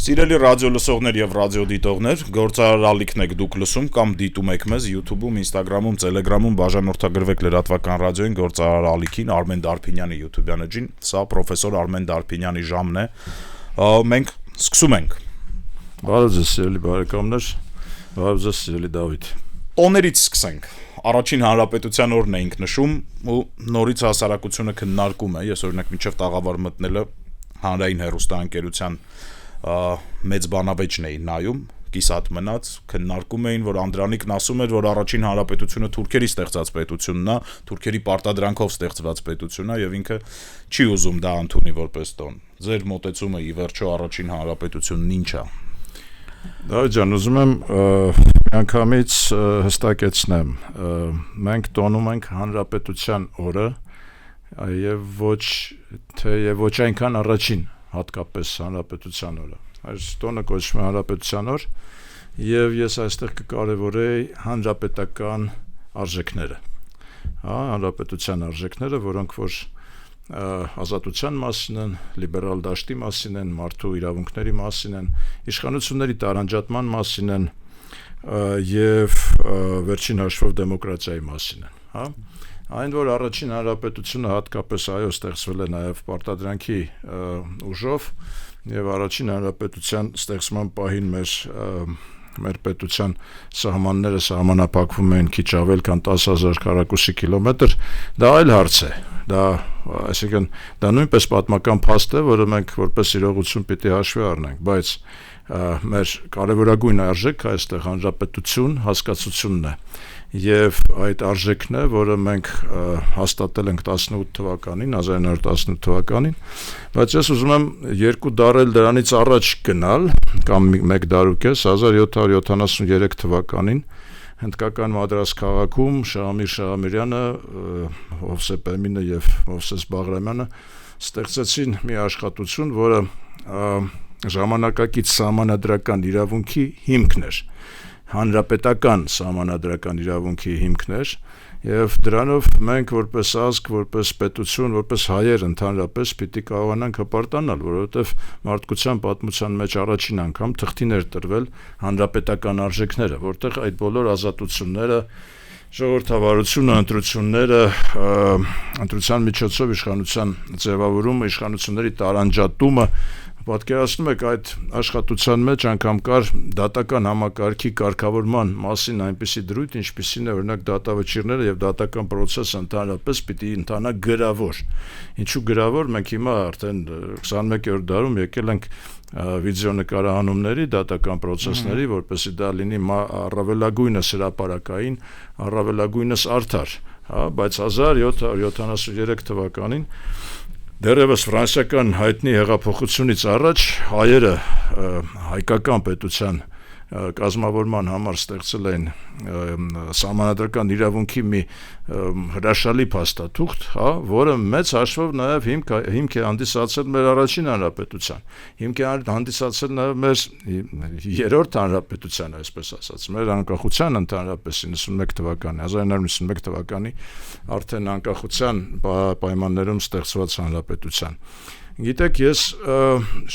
Սիրելի ռադիո լսողներ եւ ռադիո դիտողներ, գործարար ալիքն եք դուք լսում կամ դիտում եք մեզ YouTube-ում, Instagram-ում, Telegram-ում, բաժանորդագրվեք լրատվական ռադիոյին գործարար ալիքին, Արմեն Դարփինյանի YouTube-յան էջին, սա պրոֆեսոր Արմեն Դարփինյանի ժամն է։ Մենք սկսում ենք։ Բարև ձեզ, սիրելի բարեկամներ, բարև ձեզ, սիրելի Դավիթ։ Տոներից սկսենք։ Առաջին հանրապետության օրն էինք նշում ու նորից հասարակությունը քննարկում է, ես օրինակ մինչև տաղավար մտնելը հանրային հեռուստաընկերության մեծ բանավեճն էին նայում, կիսատ մնաց, քննարկում էին, որ Անդրանիկն ասում էր, որ առաջին հանրապետությունը թուրքերի ստեղծած պետությունն է, թուրքերի պարտադրանքով ստեղծված պետությունն է եւ ինքը չի ուզում դա ընդունի որպես տոն։ Ձեր մոտեցումը ի վերջո առաջին հանրապետությունն ինչ է։ Դավիթ ջան, ուզում եմ միանգամից հստակեցնեմ, մենք տոնում ենք հանրապետության օրը եւ ոչ այնքան առաջին հատկապես հանրապետության օրը։ Այս տոնը կոչվում է հանրապետության օր եւ ես այստեղ կկարևորեի հանրապետական արժեքները։ Հանրապետության արժեքները, որոնք որ ազատության մասին են, լիբերալ դաշտի մասին են, մարդու իրավունքների մասին են, իշխանությունների տարանջատման մասին են եւ վերջին հաշվով դեմոկրատիայի մասին են, Այն որ առաջին հանրապետությունը հատկապես այո ստեղծվել է նաև պարտադրանքի ուժով եւ առաջին հանրապետության ստեղծման պահին մեր պետության սահմանները սահմանափակվում են քիչ ավել քան 10,000 քառակուսի կիլոմետր, դա այլ հարց է։ Այսինքն դա նույնպես պատմական փաստ է, որը մենք որպես իրողություն պիտի հաշվի առնենք, բայց մեր կարևորագույն արժեքը այստեղ հանրապետություն հասկացությունն է եւ այդ արժեքն է, որը մենք հաստատել ենք 1918 թվականին, բայց ես ուզում եմ 2 դար էլ դրանից առաջ գնալ կամ 1 դար ու կես 1773 թվականին հնդկական Մադրաս քաղաքում Շահամիր Շահամիրյանը, Հովսեփ Էմինը եւ Մովսես Բաղրամյանը ստեղծեցին մի աշխատություն, որը ժամանակակից սահմանադրական իրավունքի հիմքն էր, հանրապետական սահմանադրական իրավունքի հիմքն էր եւ դրանով մենք որպես ազգ, որպես պետություն, որպես հայեր ընդհանրապես պիտի կարողանանք հպարտանալ, որովհետեւ մարդկության պատմության մեջ առաջին անգամ թղթին էր տրվել հանրապետական արժեքները, որտեղ այդ բոլոր ազատությունները ժողովրդավարությունը, ընտրությունները, ընտրության միջոցով իշխանության ձևավորումը, իշխանությունների տարանջատումը պատկերացնում եք այդ աշխատության մեջ անգամ կար դատական համակարգի կարգավորման մասին այնպիսի դրույթ, ինչպիսին է օրինակ դատավճիռները եւ դատական process-ը ընդհանրապես պիտի ընթանա գրավոր։ Ինչու գրավոր, մենք հիմա արդեն 21-րդ դարում եկել ենք վիդեոնկարահանումների դատական process-ների, որպեսզի դա լինի առավելագույնս հրապարակային, առավելագույնս արդար, բայց 1773 թվականին դեռևս ֆրանսիական հայտնի հեղափոխությունից առաջ հայերը հայկական պետության կազմավորման համար ստեղծել են սահմանադրական իրավունքի մի հրաշալի փաստաթուղթ, որը մեծ հաշվով նաև հիմք է հանդիսացել մեր առաջին հանրապետության, հիմք է հանդիսացել նաև մեր երրորդ հանրապետության, այսպես ասած, մեր անկախության ընդհանրապես 91 թվականի, 1991 թվականի արդեն անկախության պայմաններում ստեղծված հանրապետության։ Գիտեք, ես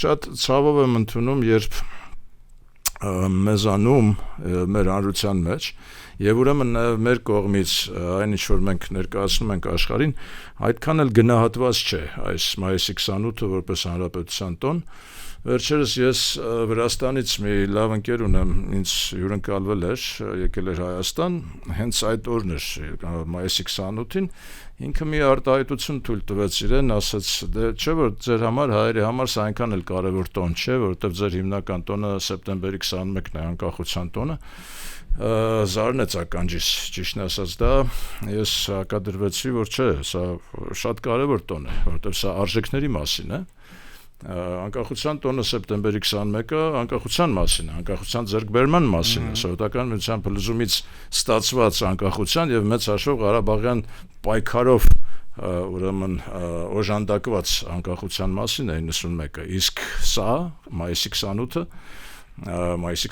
շատ ցավով եմ ընդունում, երբ մեզանում մեր հանրության մեջ եւ ուրեմն մեր կողմից այն ինչ որ մենք ներկայացնում ենք աշխարհին այդքան էլ գնահատված չէ այս մայիսի 28-ը որպես հանրապետության տոն վերջերս ես Վրաստանից մի լավ ընկեր ունեմ ինձ հյուրընկալվել էր եկել էր Հայաստան հենց այդ օրն էր մայիսի 28-ին ինքը մի արտահայտություն թույլ տվեց իրեն ասաց դե չէ որ ձեր համար հայերի համար սա այնքան էլ կարևոր տոն չէ որովհետեւ ձեր հիմնական տոնը սեպտեմբերի 21-ն է անկախության տոնը զարնեց ականջիս ճիշտն ասած դա ես հակադրվեցի որ չէ սա շատ կարևոր տոն է որովհետեւ սա արժեքների մասին է անկախության տոնը սեպտեմբերի 21-ը անկախության մասին է, անկախության ձեռքբերման մասին է, Սովետական միության փլուզումից ստացված անկախության եւ մեծ հաշվով Ղարաբաղյան պայքարով ուրեմն օժանդակված անկախության մասին է 91-ը, իսկ սա մայիսի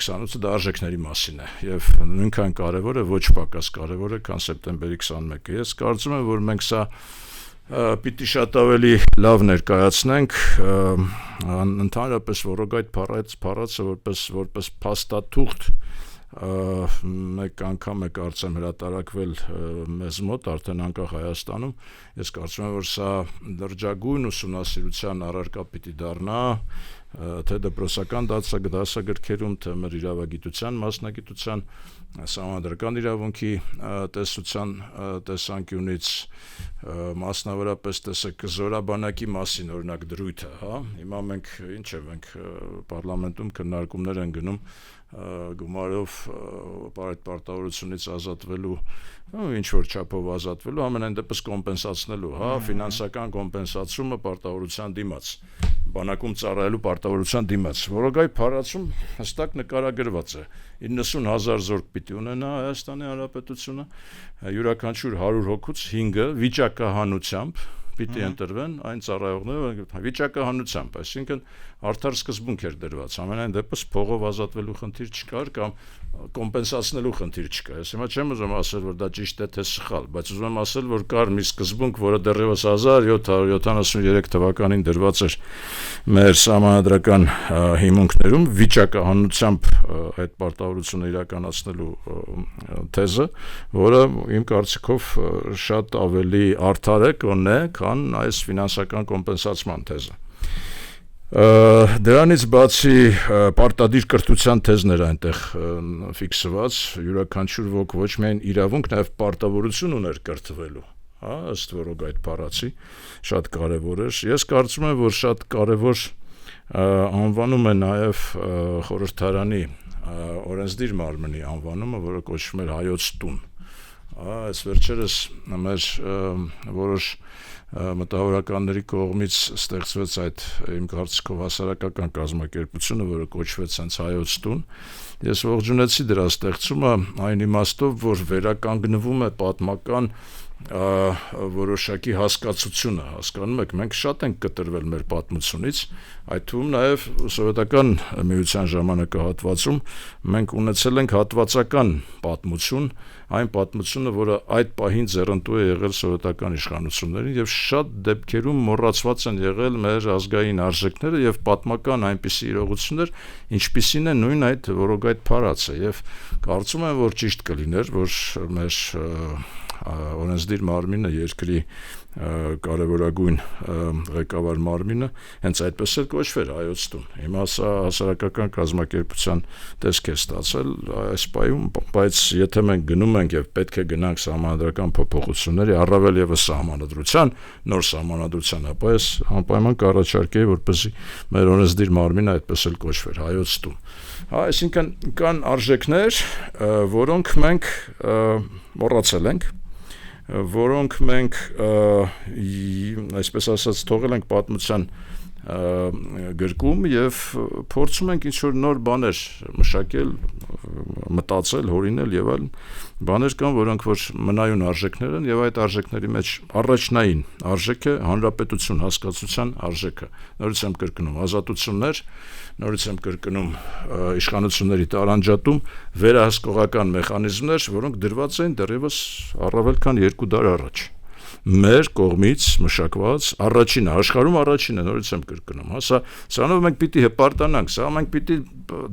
28-ը դա արժեքների մասին է եւ նույնքան կարեւոր է, ոչ պակաս կարեւոր է, քան սեպտեմբերի 21-ը։ Ես կարծում եմ, որ մենք սա Պիտի շատ ավելի լավ ներկայացնենք ընդհանրապես որոգայթ փառածը որպես փաստաթուղթ մեկ անգամ է կարծեմ հրատարակվել մեզ մոտ արդեն անկախ Հայաստանում ես կարծում եմ որ սա լրջագույն ուսումնասիրության առարկա պիտի դառնա թե դպրոցական դասագրքերում թե մեր իրավագիտության մասնագիտության սահմանադրական իրավունքի տեսության տեսանկյունից մասնավորապես տեսեք զորաբանակի մասին օրինակ դրույթը հիմա մենք պարլամենտում քննարկումներ են գնում գումարով պարտավորությունից ազատվելու ինչ որ չափով ազատվելու ամենայն դեպս կոմպենսացնելու ֆինանսական կոմպենսացումը պարտավորության դիմաց բանակում ծառայելու պարտավորության դիմաց որոգայթ փառածում հստակ նկարագրված է 90,000 զորք պիտի ունենա Հայաստանի Հանրապետությունը յուրաքանչյուր 100 հոգուց 5-ը վիճակահանությամբ պիտի ընտրվեն այն ծառայողները վիճակահանությամբ, այսինքն արդար սկզբունք էր դրված, ամենայն դեպս փողով ազատվելու խնդիր չկար կամ կոմպենսացնելու խնդիր չկա։ Ես հիմա չեմ ուզում ասել, որ դա ճիշտ է թե սխալ, բայց ուզում եմ ասել, որ կար մի սկզբունք, որը դեռևս 1773 թվականին դրված էր մեր սահմանադրական հիմունքներում վիճակահանությամբ այդ պարտավորությունը իրականացնելու թեզը, որը իմ կարծիքով շատ ավելի արդար է կոնե քան այս ֆինանսական կոմպենսացման թեզը։ Դրանից բացի պարտադիր կրթության թեզներ այնտեղ ֆիքսված, յուրաքանչյուր ոք ոչ միայն իրավունք, նաև պարտավորություն ուներ կրթվելու, ըստ որոգայթ փառացի, շատ կարևոր էր։ Ես կարծում եմ, որ շատ կարևոր անվանում է նաև խորհրդարանի օրենսդիր մարմնի անվանումը, որը կոչվում էր հայոց տուն։ Այս վերջերս մեր որոշ մտավորականների կողմից ստեղծվեց այդ իմ կարծիքով հասարակական կազմակերպությունը, որը կոչվեց հենց հայոց տուն։ Ես ողջունեցի դրա ստեղծումը այն իմաստով, որ վերականգնվում է պատմական որոշակի հասկացությունը, հասկանում եք, մենք շատ ենք կտրվել մեր պատմությունից, այդ թվում նաև սովետական միության ժամանակահատվածում մենք ունեցել ենք հատվածական պատմություն, այն պատմությունը, որը այդ պահին ձեռնտու է եղել սովետական իշխանություններին եւ շատ դեպքերում մոռացված են եղել մեր ազգային արժեքները եւ պատմական այնպիսի իրողություններ, ինչպիսին է նույն այդ որոգայթ փառածը եւ կարծում եմ, որ ճիշտ կլիներ, որ մեր օրենսդիր մարմինը երկրի կարևորագույն ղեկավար մարմինը հենց այդպես էլ կոչվեր հայոց տուն։ Հիմա սա հասարակական կազմակերպության տեսք է ստացել այս պայում, բայց եթե մենք գնում ենք եւ պետք է գնանք սահմանադրական փոփոխությունների, առավել եւս սահմանադրության, նոր սահմանադրության, ապա ես անպայման կառաջարկեի, որպեսզի մեր օրենսդիր մարմինը այդպես էլ կոչվեր հայոց տուն։ Այսինքն կան արժեքներ, որոնք մենք մոռացել ենք, որոնք մենք այսպես ասած թողել ենք պատմության գրկում եւ փորձում ենք ինչ-որ նոր բաներ մշակել, մտածել, հորինել եւ այլն բաներ կան, որոնք որ մնայուն արժեքներ են եւ այդ արժեքների մեջ առաջնային արժեքը հանրապետություն հասկացության արժեքը։ Նորից եմ կրկնում ազատություններ, նորից եմ կրկնում իշխանությունների տարանջատում, վերահսկողական մեխանիզմներ, որոնք դրված են դեռևս առավել քան 2 դար առաջ։ Մեր կողմից մշակված առաջինը, աշխարհում առաջինը, նորից եմ կրկնում, սրանով մենք պիտի հպարտանանք, սա մենք պիտի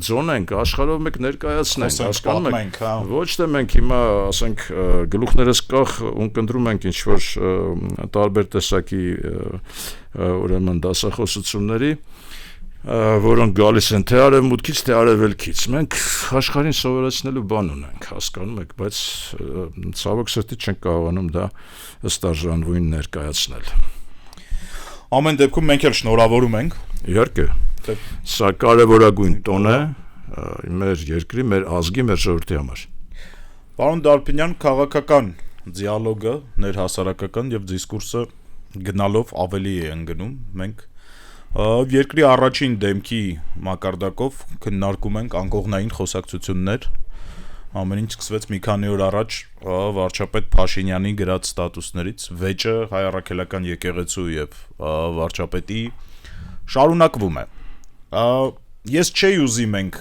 ձոնենք, աշխարհով մենք ներկայացնենք, հասկանում եք, ոչ թե մենք հիմա, ասենք, գլուխներս կախ ունկնդրում ենք ինչ-որ տարբեր տեսակի ուրեմն դասախոսությունների, որոնք գալիս են թե արևմուտքից, թե արևելքից։ Մենք աշխարհին սովորեցնելու բան ունենք, հասկանում եք, բայց ցավոք սրտի չենք կարողանում դա ըստ արժանվույն ներկայացնել։ Ամեն դեպքում մենք էլ շնորհավորում ենք։ Իհարկե, սա կարևորագույն տոն է մեր երկրի, մեր ազգի, մեր ժողովրդի համար։ Պարոն Դարբինյան, քաղաքական դիալոգը, ներհասարակական եւ դիսկուրսը գնալով ավելի է ընկնում։ Մենք երկրի առաջին դեմքի մակարդակով քննարկում ենք անկողնային խոսակցություններ, ամեն ինչ սկսվեց մի քանի օր առաջ վարչապետ Փաշինյանի գրած ստատուսներից, վեճը Հայ առաքելական եկեղեցու եւ վարչապետի շարունակվում է։ Ես չէի ուզի մենք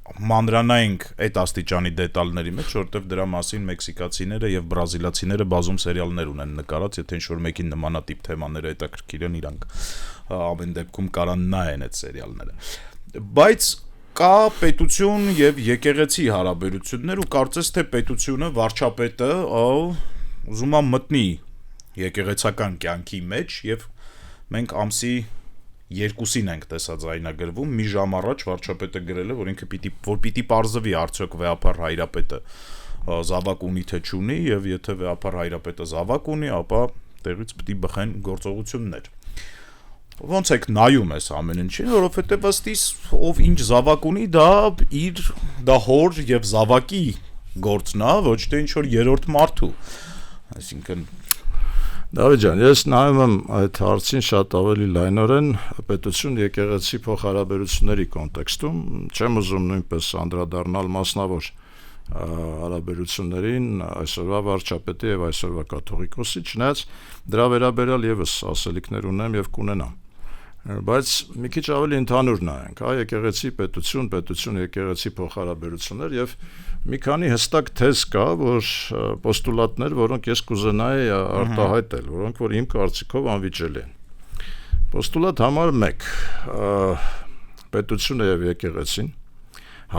մանրանայինք այդ աստիճանի դետալների մեջ, որովհետև դրա մասին մեքսիկացիները եւ բրազիլացիները բազում սերիալներ ունեն նկարած, եթե ինչ-որ մեկին նմանատիպ թեմաները հետաքրքիր են, իրանք ամեն դեպքում կարան նայեն այդ սերիալները։ Բայց կա պետություն եւ եկեղեցի հարաբերություններ ու կարծես թե պետությունը, վարչապետը ուզում է մտնի եկեղեցական կյանքի մեջ եւ մենք ամսի 2-ին ենք տեսած այնագրվում, մի ժամ առաջ վարչապետը գրել է, որ ինքը պիտի պարզվի արդյոք վեապար հայրապետը զավակ ունի թե չունի եւ եթե վեապար հայրապետը զավակ ունի, ապա տեղից պիտի բխեն գործողություններ։ Ոնց եք նայում այս ամեն ինչին, որովհետեւ ըստ իս ով ինչ զավակ ունի, դա հոր եւ զավակի գործն է, ոչ թե ինչ որ երրորդ մարդու։ Այսինքն Դավիթ ջան, ես նայում եմ այդ հարցին շատ ավելի լայնորեն պետություն եկեղեցի փոխհարաբերությունների կոնտեքստում, չեմ ուզում նույնպես անդրադառնալ մասնավոր հարաբերություններին այսօրվա վարչապետի եւ այսօրվա կաթողիկոսի, չնայած դրա վերաբերյալ եւս ասելիքներ ունեմ եւ կունենամ։ Բայց մի քիչ ավելի ընդհանուր նայենք, եկեղեցի պետություն եկեղեցի փոխհարաբերություններ եւ մի քանի հստակ թեզ կա, որ պոստուլատներ, որոնք ես կուզենայի արտահայտել, որոնք որ իմ կարծիքով անվիճելի են։ Պոստուլատ համար 1. Պետությունը եւ եկեղեցին,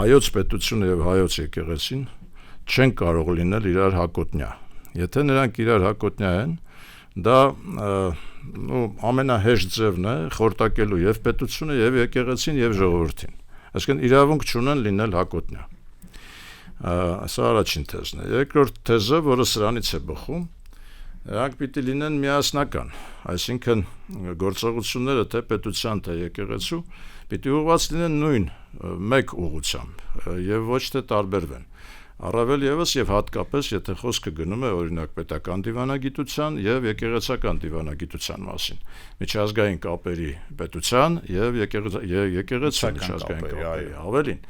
հայոց պետությունը եւ հայոց եկեղեցին չեն կարող լինել իրար հակոտնյա։ Եթե նրանք իրար հակոտնյա են, դա ամենահեշտ ձևն է խորտակելու եւ պետությունը եւ եկեղեցին եւ ժողովրդին։ Այսինքն իրավունք չունեն լինել հակոտնյա։ Սա առաջին թեզն է։ Երկրորդ թեզը, որը սրանից է բխում, նրանք պիտի լինեն միասնական, այսինքն գործողությունները թե պետության թե եկեղեցու պիտի ուղղված լինեն նույն մեկ ուղղությամբ եւ ոչ թե տարբերվեն։ Առավել եւս եւ հատկապես, եթե խոսքը գնում է օրինակ պետական դիվանագիտության եւ եկեղեցական դիվանագիտության մասին, միջազգային կապերի պետության եւ եկեղեցական միջազգային կապերի, ավելին,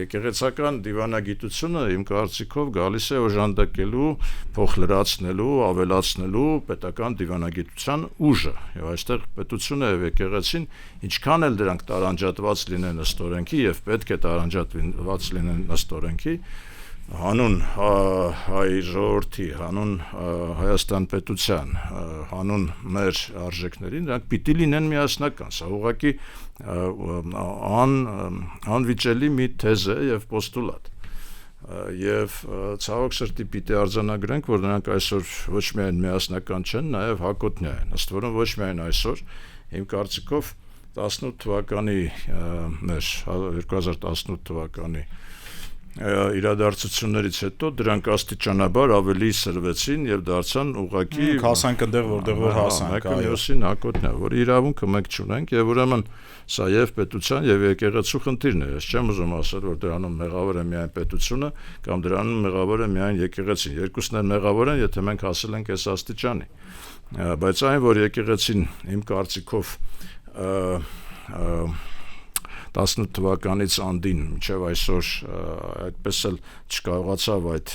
եկեղեցական դիվանագիտությունը իմ կարծիքով գալիս է օժանդակելու, փոխլրացնելու, ավելացնելու պետական դիվանագիտության ուժը, եւ այստեղ պետությունը եւ եկեղեցին ինչքան էլ դրանք տարանջատված լինեն ըստ օրենքի եւ պետք է տարանջատված լինեն ըստ օրենքի, հանուն հայ ժողովրդի, հանուն Հայաստան պետության, հանուն մեր արժեքներին, նրանք պիտի լինեն միասնական, սա ուղղակի անվիճելի մի թեզ է եւ պոստուլատ։ Եվ ցավոք սրտի պիտի արձանագրենք, որ նրանք այսօր ոչ միայն միասնական չեն, նաեւ հակոտնյա են, ըստ որում ոչ միայն այսօր, իմ կարծիքով 18 թվականի 2018 թվականի իրադարձություններից հետո դրանք աստիճանաբար ավելի սրվեցին եւ դարձան ուղղակի հասանք այնտեղ որտեղ որ հասանք, մյուսին հակոտնյա, որ իրավունքը մենք չունենք եւ ուրեմն սա եւ պետության եւ եկեղեցու խնդիրն է։ Ես չեմ ուզում ասել, որ դրանում մեղավոր է միայն պետությունը կամ դրանում մեղավոր է միայն եկեղեցին։ Երկուսն էլ մեղավոր են, եթե մենք հասել ենք այս աստիճանի։ Բայց այն, որ եկեղեցին իմ կարծիքով 18 թվականից անդին մինչև այսօր այդպես էլ չկարողացավ այդ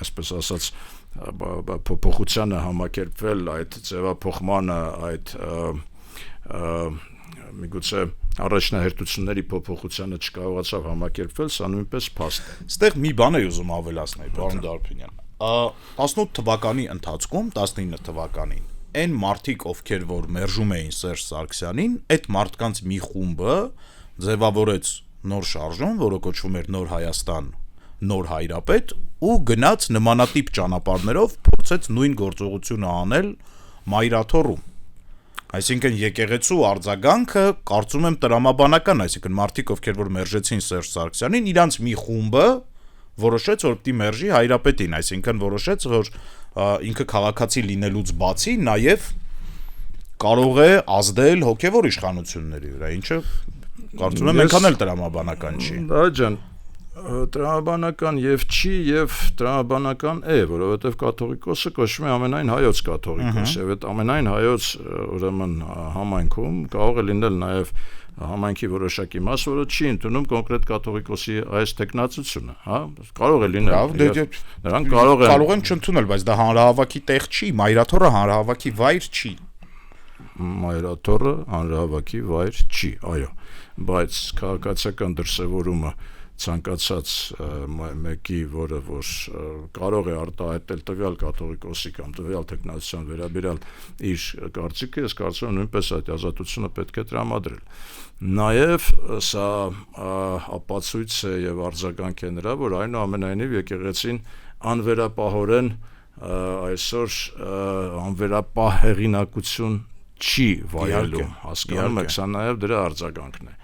այսպես ասած փոփոխությանը համակերպվել, այդ ձևափոխմանը, այդ միգուցե առաջնահերթությունների փոփոխությանը չկարողացավ համակերպվել, սա նույնպես փաստ է։ Այստեղ մի բան եմ ուզում ավելացնել, պարոն Դարբինյան։ 18 թվականի ընթացքում 19 թվականին այն մարդիկ, ովքեր որ մերժում էին Սերժ Սարգսյանին, այդ մարդկանց մի խումբը ձևավորեց նոր շարժում, որը կոչվում էր Նոր Հայաստան, Նոր Հայրապետ, ու գնաց նմանատիպ ճանապարհներով փորձեց նույն գործողությունը անել Մայրաթոռում։ Այսինքն եկեղեցու արձագանքը կարծում եմ տրամաբանական, այսինքն մարդիկ, ովքեր որ մերժեցին Սերժ Սարգսյանին, իրանց մի խումբը որոշեց, որ պիտի մերժի Հայրապետին, այսինքն որոշեց, որ ինքը քաղաքացի լինելուց բացի նաև կարող է ազդել հոգևոր իշխանությունների վրա, ինչը կարծում եմ այնքան էլ տրամաբանական չի։ Դա ջան, տրամաբանական եւ չի եւ տրամաբանական է, որովհետեւ կաթողիկոսը կոչվում է ամենայն հայոց կաթողիկոս, եւ այդ ամենայն հայոց ուրեմն համայնքում կարող է լինել նաեւ համայնքի որոշակի մաս, որը չի ընդունում կոնկրետ կաթողիկոսի այս տեխնացությունը, հա, կարող է լինել։ Նրանք կարող են չընդունել, բայց դա հանրահավաքի տեղ չի, Մայրաթոռը հանրահավաքի վայր չի։ Մայրաթոռը հանրահավաքի վայր չի, այո, բայց քաղաքացիական դրսևորումը ցանկացած մեկի, որը որ կարող է արտահայտել տվյալ կաթողիկոսի կամ տվյալ թեկնածության վերաբերյալ իր կարծիքը, ես կարծում եմ նույնպես այդ ազատությունը պետք է տրամադրել։ Նաև սա ապացույց է եւ արձագանք է նրա, որ այնուամենայնիվ եկեղեցին անվերապահորեն այսօր անվերապահ հեղինակություն չի վայելում, հասկանում եք, սա նաև դրա արձագանքն է։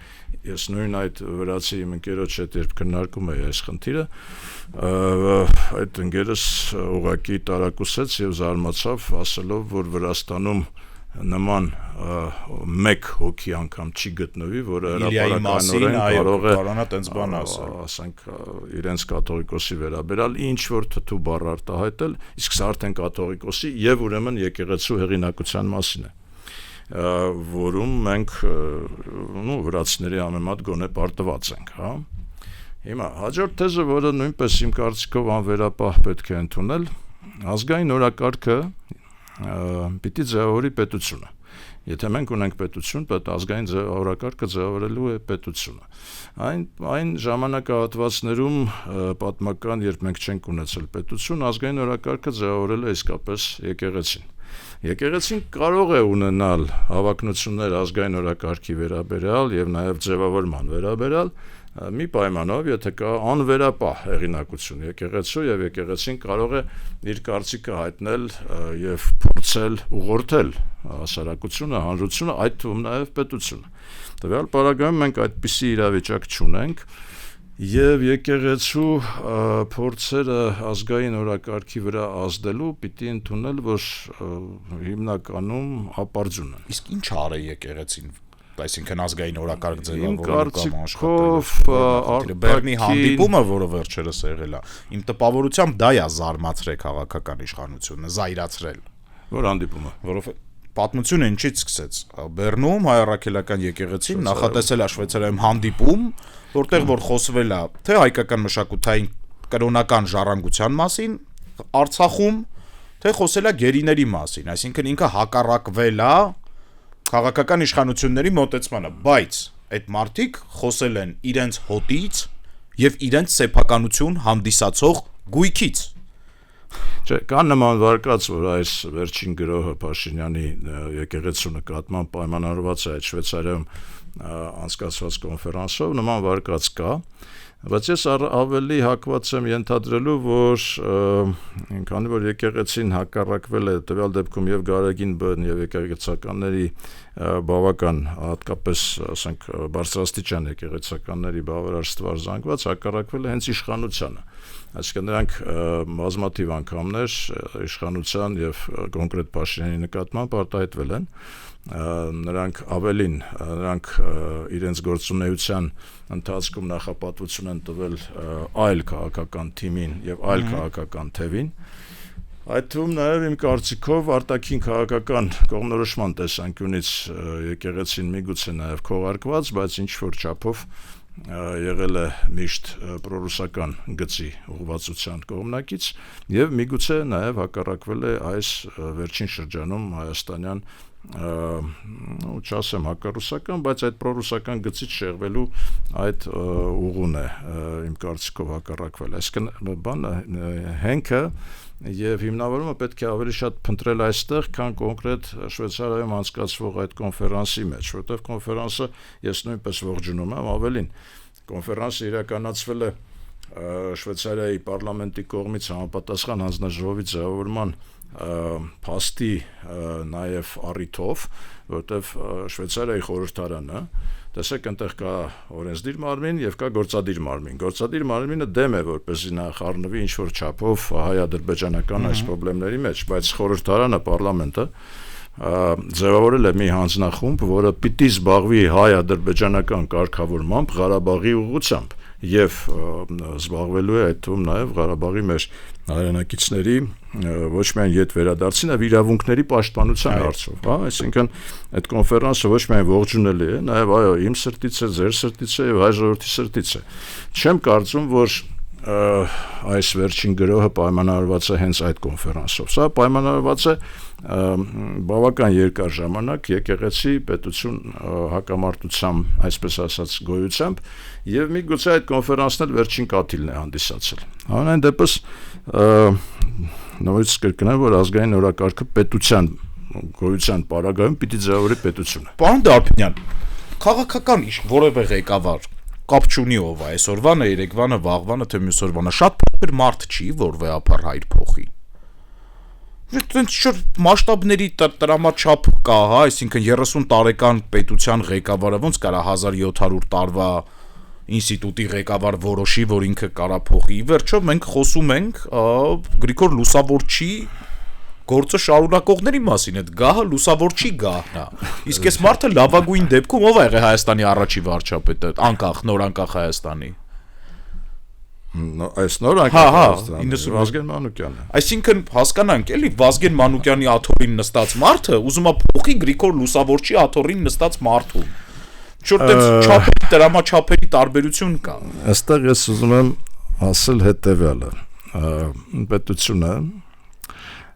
Ես նույն այդ վրացի իմ ընկերոջ հետ երբ քննարկում էի այս խնդիրը, այդ ընկերս ուղղակի տարակուսեց եւ զարմացավ, ասելով, որ Վրաստանում նման մեկ հոգի անգամ չի գտնվի, որը հրապարակայնորեն կարող է ասենք իրենց կաթողիկոսի վերաբերալ ինչ որ թթու բառ արտահայտել, իսկ սա արդեն կաթողիկոսի եւ ուրեմն եկեղեցու հեղինակության մասին է, որում մենք վրացիների համեմատ գոնե պարտված ենք, հա։ Հիմա հաջորդ թեզը, որը նույնպես իմ կարծիքով անվերապահ պետք է ընդունել, ազգային օրակարգը պիտի ձևավորի պետությունը։ Եթե մենք ունենք պետություն, ազգային օրակարգը ձևավորելու է պետությունը։ Այն ժամանակահատվածներում պատմական, երբ մենք չենք ունեցել պետություն, ազգային օրակարգը ձևավորել է իսկապես եկեղեցին։ Եկեղեցին կարող է ունենալ հավակնություններ ազգային օրակարգի վերաբերյալ եւ նաեւ ձևավորման վերաբերյալ, մի պայմանով, եթե կա անվերապահ հեղինակություն եկեղեցու եւ եկեղեցին կարող է իր կարծիքը հայտնել եւ փորձել ուղղորդել հասարակությունը, հանրությունը, այդ թվում նաեւ պետությունը։ Տվյալ պարագայում մենք այդպիսի իրավիճակ չունենք եւ եկեղեցու փորձերը ազգային օրակարգի վրա ազդելու պիտի ընդունել, որ հիմնականում ապարդյուն են։ Իսկ ինչ արե եկեղեցին, այսինքն ազգային օրակարգ ձևավորելու կամ աշխատելու։ Բեռնի հանդիպումը, որը վերջերս եղել է, իմ տպավորությամբ դա է զարմացրել քաղաքական իշխանությունը, զայրացրել։ Որ հանդիպումը, որովհետեւ պատմությունը ինչից սկսեց։ Բեռնում հայ առաքելական եկեղեցին նախատեսել է Շվեյցարիայում հանդիպում, որտեղ որ խոսվել է թե հայկական մշակութային կրոնական ժառանգության մասին, Արցախում, թե խոսել է գերիների մասին, այսինքն ինքը հակառակվել է քաղաքական իշխանությունների մոտեցմանը, բայց այդ մարդիկ խոսել են իրենց հոտից եւ իրենց սեփականություն հանդիսացող գույքից։ Չէ, կան նման վարկած, որ այս վերջին գրոհը Փաշինյանի եկեղեցու նկատմամբ պայմանավորված է այդ Շվեյցարիայում անցկացված կոնֆերանսով, նման վարկած կա, բայց ես ավելի հակված եմ ենթադրելու, որ քանի որ եկեղեցին հակառակվել է տվյալ դեպքում եւ Գարեգին Բ-ն եւ եկեղեցականների բավական, հատկապես ասենք բարձրաստիճան եկեղեցականների բավարար ստվար զանգված, հակառակվել է հենց իշխանությանը։ Այսինքն նրանք բազմաթիվ անգամներ իշխանության եւ կոնկրետ Փաշինյանի նկատմամբ արտահայտվել են, նրանք ավելին, նրանք իրենց գործունեության ընթացքում նախապատվություն են տվել այլ քաղաքական թիմին եւ այլ քաղաքական թևին, այդ թվում նաեւ իմ կարծիքով արտաքին քաղաքական կողմնորոշման տեսանկյունից եկեղեցին միգուցե նաեւ քողարկված, բայց ինչ որ չափով եղել է միշտ պրոռուսական գծի ուղղվածության կողմնակից եւ միգուցե նաեւ հակառակվել է այս վերջին շրջանում հայաստանյան չասեմ հակառուսական, բայց այդ պրոռուսական գծից շեղվելու այդ ուղուն է իմ կարծիքով հակառակվել։ Այսինքն բանը հենքը եւ հիմնավորումը պետք է ավելի շատ փնտրել այստեղ, քան կոնկրետ Շվեյցարիայում անցկացվող այդ կոնֆերանսի մեջ, որտեղ կոնֆերանսը ես նույնպես ողջունում եմ, ավելին կոնֆերանսը իրականացվել է Շվեյցարիայի պարլամենտի կողմից համապատասխան հանձնաժողովի ձևավորման փաստի նաև առիթով, որտեղ Շվեյցարիայի խորհրդարանը, տեսեք, այնտեղ կա օրենսդիր մարմին եւ կա գործադիր մարմին։ Գործադիր մարմինը դեմ է, որպեսզի նա խառնվի ինչ որ չափով հայ-ադրբեջանական այս խնդիրների մեջ, բայց խորհրդարանը, պարլամենտը ձևավորել է մի հանձնախումբ, որը պիտի զբաղվի հայ-ադրբեջանական կարգավորմամբ Ղարաբաղի ուղղությամբ եւ զբաղվելու է այդ թվում նաեւ Ղարաբաղի մեր հայրենակիցների ոչ միայն յետ վերադարձին, այլ իրավունքների պաշտպանության հարցով, հա, այսինքն այդ կոնֆերանսը ոչ միայն ողջունելի է, նաեւ այո, իմ սրտից է, ձեր սրտից է եւ հայ ժողովրդի սրտից է։ Չեմ կարծում, որ այս վերջին գրոհը պայմանավորված է հենց այդ կոնֆերանսով։ Սա պայմանավորված է բավական երկար ժամանակ եկեղեցի պետություն հակամարտության, այսպես ասած, գոյությամբ, եւ միգուցե այդ կոնֆերանսն էլ վերջին կաթիլն է հանդիսացել։ Համենայն դեպս նորից կրկնեմ, որ ազգային օրակարգը պետության գոյության պարագայում պիտի ձևավորի պետությունը։ Պարոն Դարբինյան, քաղաքական որևէ ղեկավար կապ չունի ով է այսօրվանը, երեկվանը, վաղվանը, թե մյուս օրվանը, շատ փոքր մարդ չի, որ վեհապար հայր փոխի։ Այդպես շուտ մասշտաբների տրամաչափ կա, հա, այսինքն 30 տարեկան պետության ղեկավարը ոնց կարա 1700 տարվա ինստիտուտի ղեկավար որոշի, որ ինքը կարա փոխի։ Վերջո մենք խոսում ենք Գրիգոր Լուսավորչի գործը շարունակողների մասին, այդ գահը Լուսավորչի գահն է։ Իսկ այս մարդը լավագույն դեպքում ով է եղել Հայաստանի առաջի վարչապետը, անկախ, նոր անկախ Հայաստանի։ Այս նոր անկախ Հայաստանի Վազգեն Մանուկյանն է։ Այսինքն հասկանանք էլի Վազգեն Մանուկյանի աթոռին նստած մարդը ուզում է փոխի Գրիգոր Լուսավորչի աթոռին նստած մարդուն։ Շուտ այդ չափերի դրամաչափերի տարբերություն կա։ Այստեղ ես ուզում եմ ասել հետևյալը. պետությունը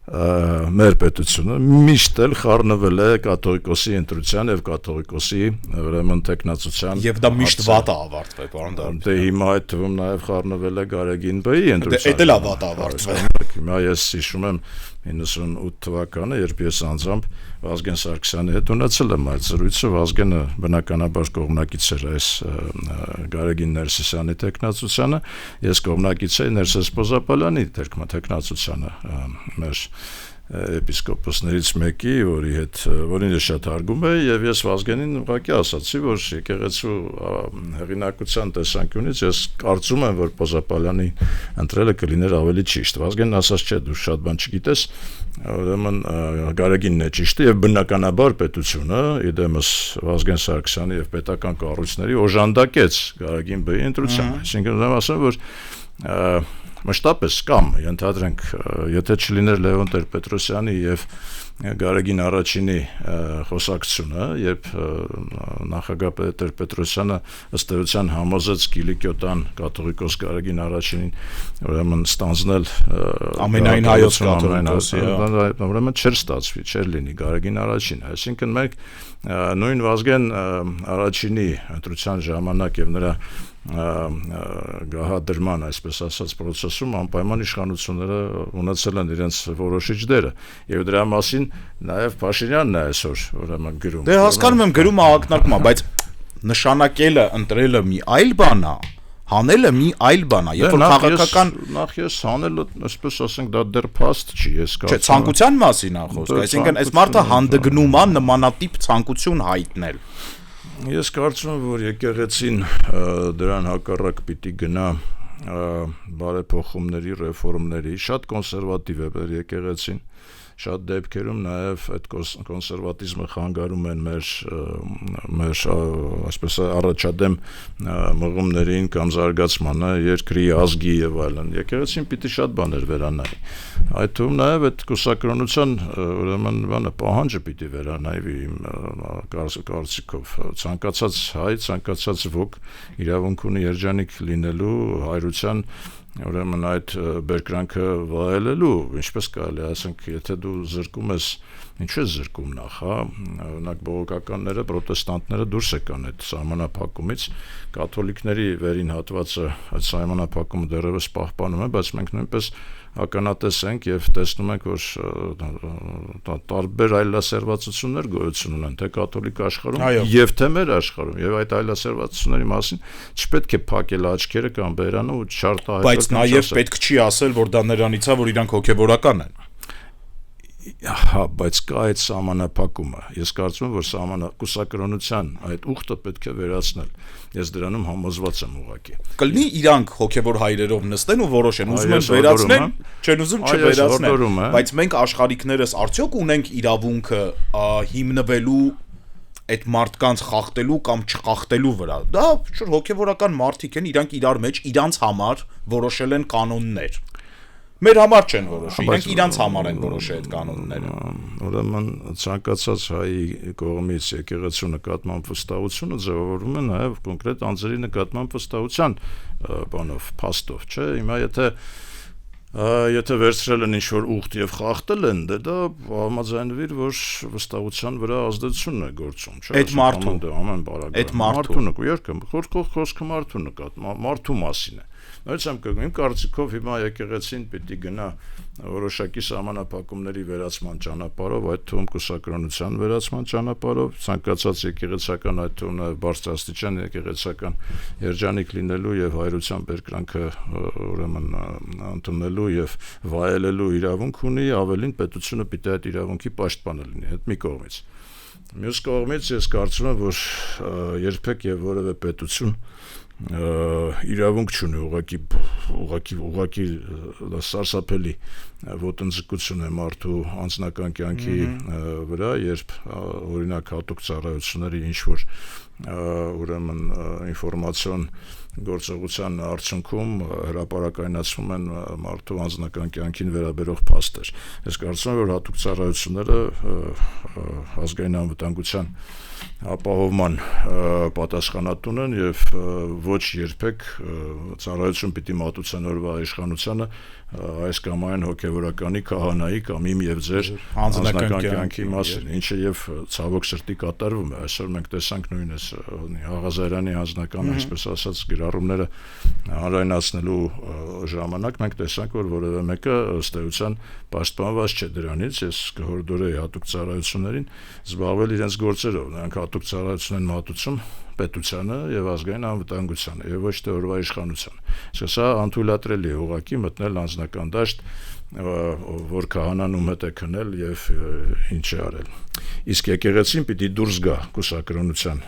մեր պետությունը միշտ էլ խառնվել է կաթողիկոսի ընտրության եւ կաթողիկոսի ուրեմն տեխնացության եւ դա միշտ վատ է ավարտվել, պարոն Դարբինյան։ Դե հիմա այդ թվում նաեւ խառնվել է Գարեգին Բեի ընտրության։ Դա էլ է վատ ավարտվել։ Հիմա ես հիշում եմ 98 թվականը, երբ ես անձամբ Վազգեն Սարգսյանի հետ ունեցել եմ այդ զրույցը, Վազգենը բնականաբար կողմնակից էր այս Գարեգին Ներսիսյանի տեխնացությանը, ես կողմնակից էի Ներսես Պոզապալյանի տեխնացությանը, մեր էպիսկոպոսներից մեկի, որին ես շատ հարգում էի, եւ ես Վազգենին ուղղակի ասացի, որ եկեղեցու հեղինակության տեսանկյունից ես կարծում եմ, որ Պոզապալյանի ընտրելը կլիներ ավելի ճիշտ։ Վազգենն ասաց, չէ, դու շատ բան չգիտես, ուրեմն Գարեգինն է ճիշտը եւ բնականաբար պետությունը իդեմս Վազգեն Սարգսյանի եւ պետական կառույցների օժանդակեց Գարեգին Բեի ընտրությանը։ Այսինքն ուզում ասեմ, որ մշտապես կամ ենթադրենք, եթե չլիներ Լևոն Տեր-Պետրոսյանի եւ Գարեգին առաջինի խոսակցությունը, երբ նախագահ Տեր-Պետրոսյանը ըստ էության համոզեց Կիլիկիոտան կաթողիկոս Գարեգին առաջինին ուրեմն ստանձնել ամենայն հայոց կաթողիկոսի, ուրեմն չէր ստացվի, չէր լինի Գարեգին առաջին, այսինքն մենք նույն Վազգեն առաջինի ընտրության ժամանակ եւ նրա գահադրման, այսպես ասած, process-ում անպայման իշխանությունները ունեցել են իրենց որոշիչ դերը եւ դրա մասին նաեւ Փաշինյանն է այսօր ուրեմն գրում։ Դե հասկանում եմ, գրումը ակնարկում է, բայց նշանակելը, ընտրելը մի այլ բան է, հանելը մի այլ բան է, երբ որ քաղաքական նախ ես հանելը, այսպես ասենք, դա դեռ փաստ չի, ես կարծում եմ։ Չէ, ցանկության մասին է խոսքը, այսինքն այս մարդը հանդգնում է նմանատիպ ցանկություն հայտնել։ Ես կարծում եմ, որ եկեղեցին դրան հակառակ պիտի գնա բարեփոխումների, ռեֆորմների, շատ կոնսերվատիվ է մեր եկեղեցին, շատ դեպքերում նաև այդ կոնսերվատիզմը խանգարում են մեր այսպես առաջադեմ մղումներին կամ զարգացմանը, երկրի ազգի եւ այլն։ Եկեղեցին պիտի շատ բաներ վերանայի։ Այդ թվում նաև այդ կուսակրոնության ուրեմն բանը պահանջը պիտի վերանայի կարծիքով։ Ցանկացած հայ, ցանկացած ոք իրավունք ունի երջանիկ լինելու հայրության ուրեմն այդ բերկրանքը վայելելու, ինչպես կարելի է ասենք, եթե դու զրկում ես, ինչու է զրկում նախ, հա, օրինակ բողոքականները, պրոտեստանտները դուրս եկան այդ սահմանափակումից, կաթոլիկների վերին հատվածը այդ սահմանափակումը դեռևս պահպանում է, բայց մենք նույնպես ականատես ենք եւ տեսնում ենք, որ տարբեր այլասերվածություններ գոյություն ունեն թե կաթոլիկ աշխարհում եւ թե մեր աշխարհում եւ այդ այլասերվածությունների մասին չպետք է փակել աչքերը կամ բերանը ու չարտահայտել։ Բայց նաեւ պետք չի ասել, որ դա նրանից է, որ իրանք հոգեվորական են։ Հա, բայց կա այդ սահմանափակումը։ Ես կարծում եմ, որ կուսակրոնության այդ ուխտը պետք է վերացնել։ Ես դրանում համոզված եմ ուղղակի։ Կլինի իրանք հոգեվոր հայրերով նստեն ու որոշեն, ուզում են վերացնել, չեն ուզում չվերացնել, բայց մենք աշխարհիկներս արդյոք ունենք իրավունքը հիմնվելու այդ մարդկանց խախտելու կամ չխախտելու վրա։ Դա շուտ հոգեվորական մարդիկ են, իրանք իրար մեջ իրանց համար որոշել են կանոններ։ Մեր համար չեն որոշում, իրենք իրանց համար են որոշի այդ կանոնները։ Ուրեմն ցանկացած հայի կողմից եկեղեցու նկատմամբ վստահությունը ձևավորվում է նաև կոնկրետ անձերի նկատմամբ վստահության բանով, փաստով, չէ՞։ Հիմա եթե վերցրել են ինչ-որ ուխտ եւ խախտել են, դա համաձայնվիր, որ վստահության վրա ազդեցություն է գործում, չէ՞։ Այդ մարդու ամեն բարագայում մարդու երկը խոսքը մարդու նկատմամբ, մարդու մասին է։ Նույնիսկ իմ կարծիքով հիմա եկեղեցին պիտի գնա որոշակի սահմանափակումների վերացման ճանապարհով, այդ թվում կուսակրոնության վերացման ճանապարհով, ցանկացած եկեղեցական, այդ թվում նաև բարձրաստիճան եկեղեցական երջանիկ լինելու եւ հայրության բերկրանքը ուրեմն ընդունելու եւ վայելելու իրավունք ունի, ավելին պետությունը պիտի այդ իրավունքի պաշտպանը լինի, այդ մի կողմից։ Մյուս կողմից ես կարծում եմ, որ երբեք եւ որևէ պետություն իրավունք չունի ուղղակի սարսափելի ոտնձգություն է մարդու անձնական կյանքի վրա, երբ օրինակ հատուկ ծառայությունների ինչ-որ ուրեմն ինֆորմացիոն գործողության արդյունքում հրապարակայնացվում են մարդու անձնական կյանքին վերաբերող փաստեր։ Ես կարծում եմ, որ հատուկ ծառայությունները ազգային անվտանգության ապահովման պատասխանատուն են եւ ոչ երբեք ծառայություն պիտի մատուցանորվա իշխանությանը այս կամ այն հոգեվորականի, քահանայի կամ իմ եւ ձեր անձնական կյանքի մասին, ինչը եւ ցավոք սրտի կատարվում է։ Այսօր մենք տեսանք նույնիսկ Աղազարյանի անձնական, այսպես ասած, գրառումները հանրայնացնելու ժամանակ մենք տեսանք, որ որևէ մեկը ըստ էության պաշտպանված չէ դրանից։ Ես կհորդորեի հատուկ ծառայություններին զբաղվել իրենց գործերով, նրանք հատուկ ծառայություն են մատուցում պետությանը եւ ազգային անվտանգությանը եւ ոչ թե օրվա իշխանությանը։ Իսկ սա անթույլատրելի է ուղղակի մտնել անձնական դաշտ, որ քահանան ում հետ է քնել եւ ինչ է արել։ Իսկ եկեղեցին պիտի դուրս գա կուսակրոնության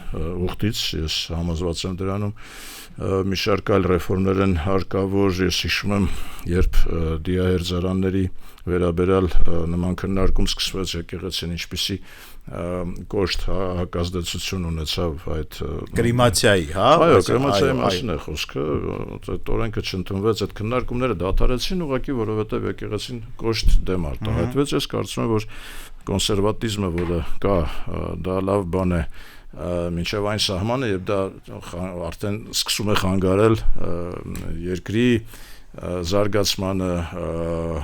ուխտից, ես համոզված եմ դրանում։ Մի շարք այլ ռեֆորմներ են հարկավոր, ես հիշում եմ, երբ դիահերձարանների վերաբերյալ նման քննարկում սկսվեց եկեղեցին ինչպիսի կոշտ հակազդեցություն ունեցավ այդ կրիմացիայի, հա? Այո, կրիմացիայի մասին է խոսքը, այդ օրենքը չընդունվեց, այդ քննարկումները դադարեցին ուղղակի, որովհետև եկեղեցին կոշտ դեմ արտահայտվեց։ Ես կարծում եմ, որ կոնսերվատիզմը, որը կա, դա լավ բան է մինչև այն սահմանը, եւ դա արդեն սկսում է խանգարել երկրի զարգացմանը,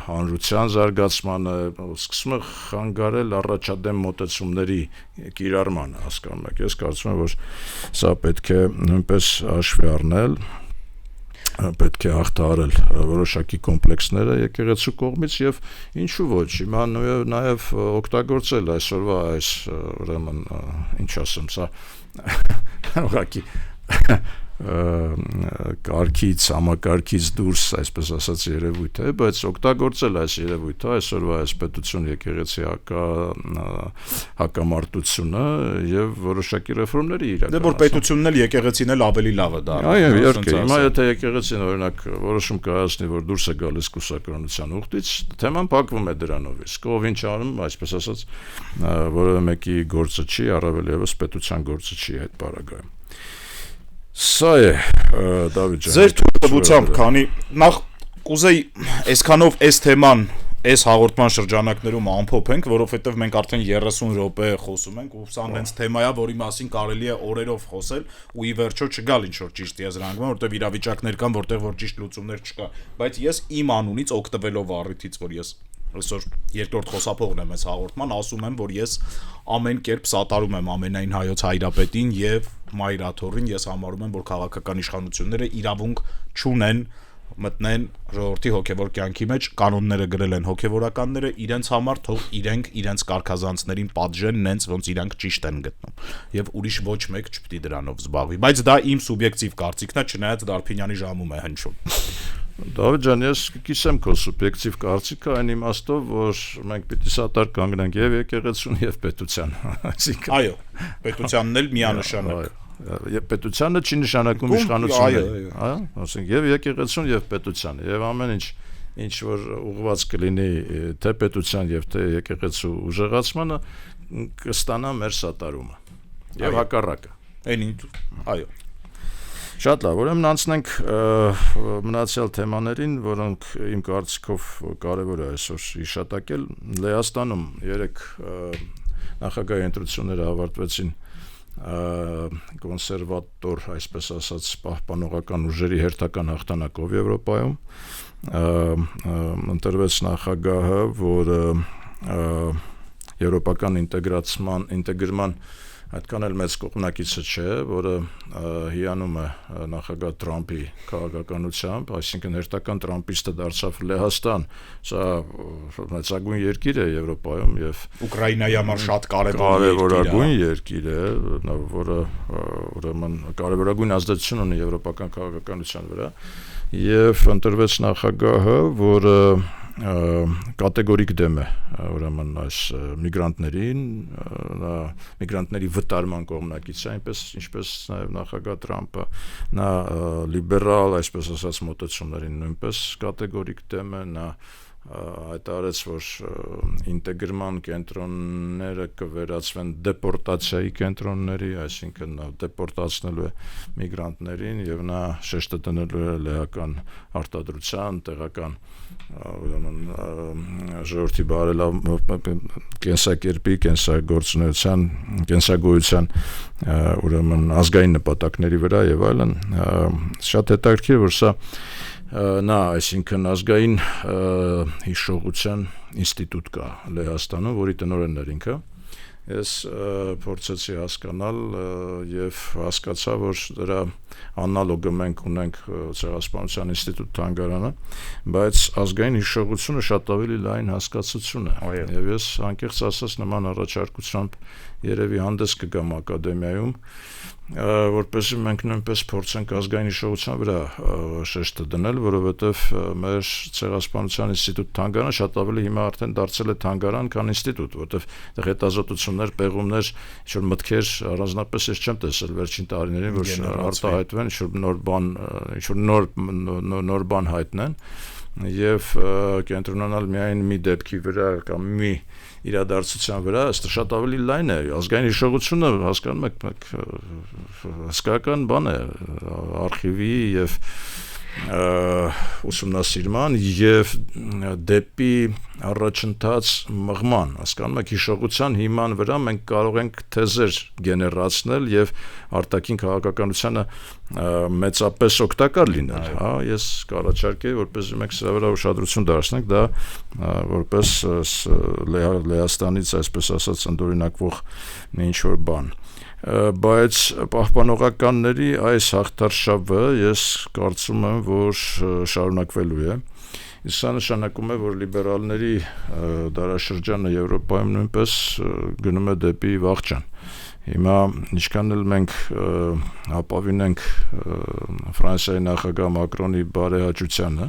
հանրության զարգացմանը, սկսում է խանգարել առաջադեմ մոտեցումների կիրառմանը, հասկանում եք։ Ես կարծում եմ, որ սա պետք է նույնպես հաշվի առնել, պետք է հաղթահարել որոշակի կոմպլեքսները եկեղեցու կողմից եւ ինչու ոչ, հիմա նաեւ օգտագործել այսօրվա այս ուրեմն ինչ ասեմ, սա ուղղակի կարգից, համակարգից դուրս, այսպես ասած, երևույթ է, բայց օգտագործել այս երևույթը, այսօրվա այս պետություն եկեղեցի հակամարտությունը եւ որոշակի ռեֆորմների իրականացումը։ Դե որ պետությունն էլ եկեղեցին էլ ավելի լավ է դառնում։ Այո, իհարկե, հիմա եթե եկեղեցին օրինակ որոշում կայացնի, որ դուրս է գալիս կուսակրոնության ուխտից, թեման փակվում է դրանով, իսկ ով ինչ անում, այսպես ասած, որևէ մեկի գործը չի, առավել եւս պետության գործը չի այդ բaragայում։ Սա է Դավիթ ջան։ Ձեր թույլտվությամբ, քանի նախ կուզեի այսքանով այս թեման այս հաղորդման շրջանակներում ամփոփենք, որովհետև մենք արդեն 30 րոպե խոսում ենք ու սա հենց թեմա է, որի մասին կարելի է օրերով խոսել ու ի վերջո չգալ ինչ որ ճիշտ եզրանկման, որովհետև իրավիճակներ կան, որտեղ որ ճիշտ լուծումներ չկա, բայց ես իմ անունից օգտվելով առիթից, որ ես այսօր երկրորդ խոսափողն եմ այս հաղորդման, ասում եմ, որ ես ամեն կերպ սատարում եմ ամենայն հայոց հայրապետին եւ մայրաթորին, ես համարում եմ, որ քաղաքական իշխանությունները իրավունք չունեն մտնեն ժողովրդի հոգևոր կյանքի մեջ, կանոնները գրել են հոգևորականները, իրենց համար թող իրենք իրենց կարգազանցներին պատժեն, նենց ոնց իրանք ճիշտ են գտնում եւ ուրիշ ոչ մեկ չպիտի դրանով զբաղվի, բայց դա իմ սուբյեկտիվ կարծիքն է, չնայած Դարփինյանի ժամում է հնչում։ Դավիթ ջան, ես կիսեմ քո սուբյեկտիվ կարծիքը այն իմաստով, որ մենք պիտի սատար կանգնենք եւ եկեղեցուն եւ պետության, այսինքն այո, պետությանն էլ միանշանակ։ Եվ պետությանը չի նշանակում իշխանությունները, այո, ասենք եւ եկեղեցուն եւ պետությանը եւ ամեն ինչ որ ուղղված կլինի թե պետության եւ թե եկեղեցու ուժեղացմանը կստանա մեր սատարումը եւ հակառակը։ Այո։ Շատ լավ, ուրեմն անցնենք մնացյալ թեմաներին, որոնք իմ կարծիքով կարևոր է այսօր հիշատակել։ Լեհաստանում 3 նախագահի ընտրությունները ավարտվեցին կոնսերվատոր, այսպես ասած, պահպանողական ուժերի հերթական հաղթանակով Եվրոպայում, ընտրվեց նախագահը, որը եվրոպական ինտեգրման այդքան էլ մեծ կողմնակիցը չէ, որը հիանում է նախագահ Թրամփի քաղաքականությամբ, այսինքն հերթական Թրամփիստը դարձավ Լեհաստան, սա մեծագույն երկիր է Եվրոպայում եւ Ուկրաինայի համար շատ կարևորագույն երկիր է, որը ուրեմն կարևորագույն ազդեցություն ունի եվրոպական քաղաքականության վրա, եւ ընտրվեց նախագահը, որը կատեգորիկ դեմ է ուրեմն այս միգրանտների վտարման կողմնակից է, ինչպես նաև նախագահ Թրամփը, նա լիբերալ, այսպես ասած, մոտեցումներին նույնպես կատեգորիկ դեմ է, նա հայտարարեց, որ ինտեգրման կենտրոնները կվերածվեն դեպորտացիայի կենտրոնների, այսինքն դեպորտացնելու է միգրանտներին եւ նա շեշտը դնելու է լեհական արտադրության, տեղական ուրեմն ժողովրդի կենսակերպի, կենսագործունեության, կենսագոյության ուրեմն ազգային նպատակների վրա եւ այլն, շատ հետաքրքիր որ սա նա, այսինքն ազգային հիշողության ինստիտուտ կա Լեհաստանում, որի տնօրենն էր ինքը։ Ես փորձեցի հասկանալ եւ հասկացա, որ դրա անալոգը մենք ունենք Ցեղասպանության ինստիտուտ թանգարանը, բայց ազգային հիշողությունը շատ ավելի լայն հասկացություն է։ Եվ ես անկեղծ ասած նման առաջարկությամբ երևի հանդես կգամ ակադեմիայում, որպեսզի մենք նույնպես փորձենք ազգային հիշողության վրա շեշտը դնել, որովհետև մեր Ցեղասպանության ինստիտուտ թանգարանը շատ ավելի հիմա արդեն դարձել է թանգարան, քան ինստիտուտ, որովհետև այդտեղ հետազոտություններ, պեղումներ, ինչ-որ մտքեր առանձնապես ես չեմ տեսել վերջին տարիներին, որ արտահայտվեն, ինչ-որ նոր բան հայտնեն եւ կենտրոնանալ միայն մի դեպքի վրա կամ մի իրադարձության վրա, ըստ շատ ավելի լայն է, ազգային հիշողությունը, հասկանում եք, հսկայական բան է, արխիվի եւ ուսումնասիրման եւ դեպի առաջընթաց մղման, հասկանում եք, հիշողության հիման վրա մենք կարող ենք թեզեր գեներացնել եւ արտաքին քաղաքականությանը մեծապես օգտակար լինել, հա, ես կառաջարկեի, որպեսզի մենք սրա վրա ուշադրություն դարձնենք, դա որպես Լեհաստանից, այսպես ասած, ընդօրինակվող մի ինչ-որ բան։ Բայց պահպանողականների այս հաղթարշավը ես կարծում եմ, որ շարունակվելու է։ Սա նշանակում է, որ լիբերալների դարաշրջանը Եվրոպայում նույնպես գնում է դեպի վախճան։ Հիմա ինչքան էլ մենք ապավինենք Ֆրանսիայի նախագահ Մակրոնի բարեհաճությանը,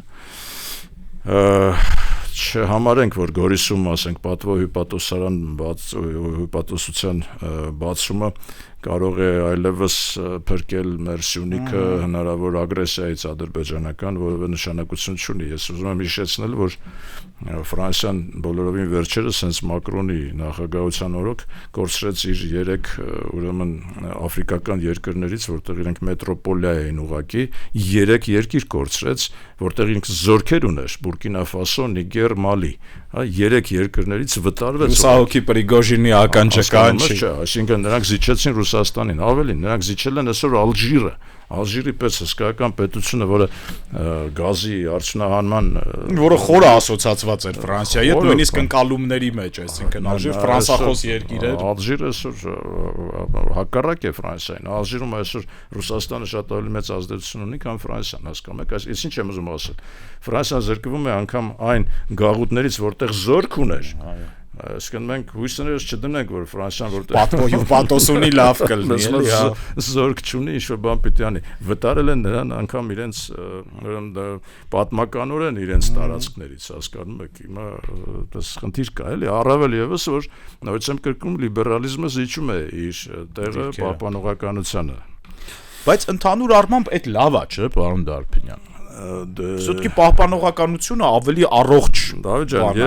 չհամարենք, որ Գորիսում, ասենք, պատվո հյուպատոսարան հյուպատոսության բացումը կարող է այլևս փրկել մեր Սյունիքը հնարավոր ագրեսիայից ադրբեջանական, որովհետև նշանակություն չունի։ Ես ուզում եմ հիշեցնել, որ Ֆրանսիան բոլորովին վերջերս հենց Մակրոնի նախագահության օրոք կորցրեց իր 3 ուրեմն աֆրիկական երկրներից, որտեղ իրենք մետրոպոլիա էին ուղակի, 3 երկիր կորցրեց, որտեղ ինքը զորքեր ուներ՝ Բուրկինա Ֆասո, Նիգեր, Մալի, 3 երկրներից վտարվեց։ Սա հոգի Պրիգոժինի ականջականչի, այսինքն նրանք զիջեցին Ռուսաստանին, ավելին, նրանք զիջել են այսօր Ալժիրը, Ալժիրի պես հսկայական պետությունը, որը գազի արդյունահանման, որը խորը ասոցացված էր Ֆրանսիայի հետ, նույնիսկ ընկալումների մեջ, այսինքն Ալժիր ֆրանսախոս երկիր էր։ Ալժիրը այսօր հակառակ է Ֆրանսիային, Ալժիրում այսօր Ռուսաստանը շատ ավելի մեծ ազդեցություն ունի, քան Ֆրանսիան, հասկանում եք, այս ինչ եմ ուզում ասել։ Ֆրանսիան զրկվում է անգամ այն գաղութներից, որտեղ զորք ուներ։ Այսինքն մենք հույսներս չդնենք, որ Ֆրանսիան որտեղ պատվո հյուպատոս ունի լավ կլինի, էլի, հա, զորք չունի, ինչ-որ բան պիտի անի։ Վտարել են նրան անգամ իրենց պատմականորեն իրենց տարածքներից, հասկանում եք, հիմա դες խնդիր կա, էլի, առավել եւս որ նույնպես եմ կրկնում լիբերալիզմը զիջում է իր տեղը պահպանողականությանը։ Բայց ընդհանուր առմամբ այդ լավ է, չէ, պարոն Դարբինյան։ Սուտքի պահպանողականությունը ավելի առողջ Դավիթ ջան,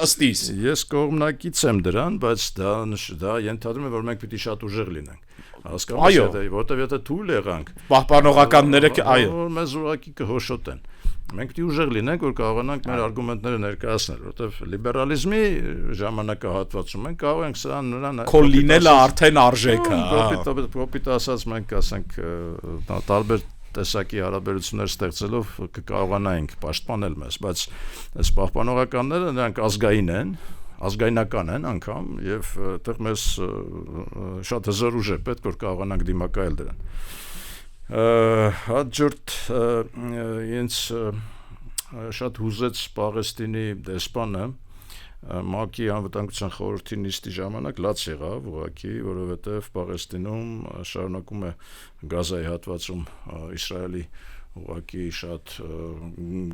ըստ իս։ Ես կողմնակից եմ դրան, բայց դա ենթադրում է, որ մենք պիտի շատ ուժեղ լինենք։ Հասկանում եք, որտեվ եթե թույլ եղանք, պահպանողականները այո, մեզ ուղղակի կհոշոտեն։ Մենք պիտի ուժեղ լինենք, որ կարողանանք մեր արգումենտները ներկայացնել, որտեվ լիբերալիզմի ժամանակահատվածում մենք կարող ենք սա նրան քո լինելը արդեն արժեք է։ Կոպիտ ասած մենք ասենք տարբեր տեսակի հարաբերություններ ստեղծելով կկարողանայինք պաշտպանել մեզ, բայց այս պահպանողականները նրանք ազգային են, ազգայնական են անգամ եւ այդտեղ մեզ շատ հզոր ուժ է պետք որ կարողանանք դիմակայել դրան։ Հաջորդ ինձ շատ հուզեց Պաղեստինի դեսպանը ՄԱԿ-ի անվտանգության խորհրդի նիստի ժամանակ լաց եղավ ուղղակի, որովհետև Պաղեստինում շարունակում է Գազայի հատվածում Իսրայելի ուղղակի շատ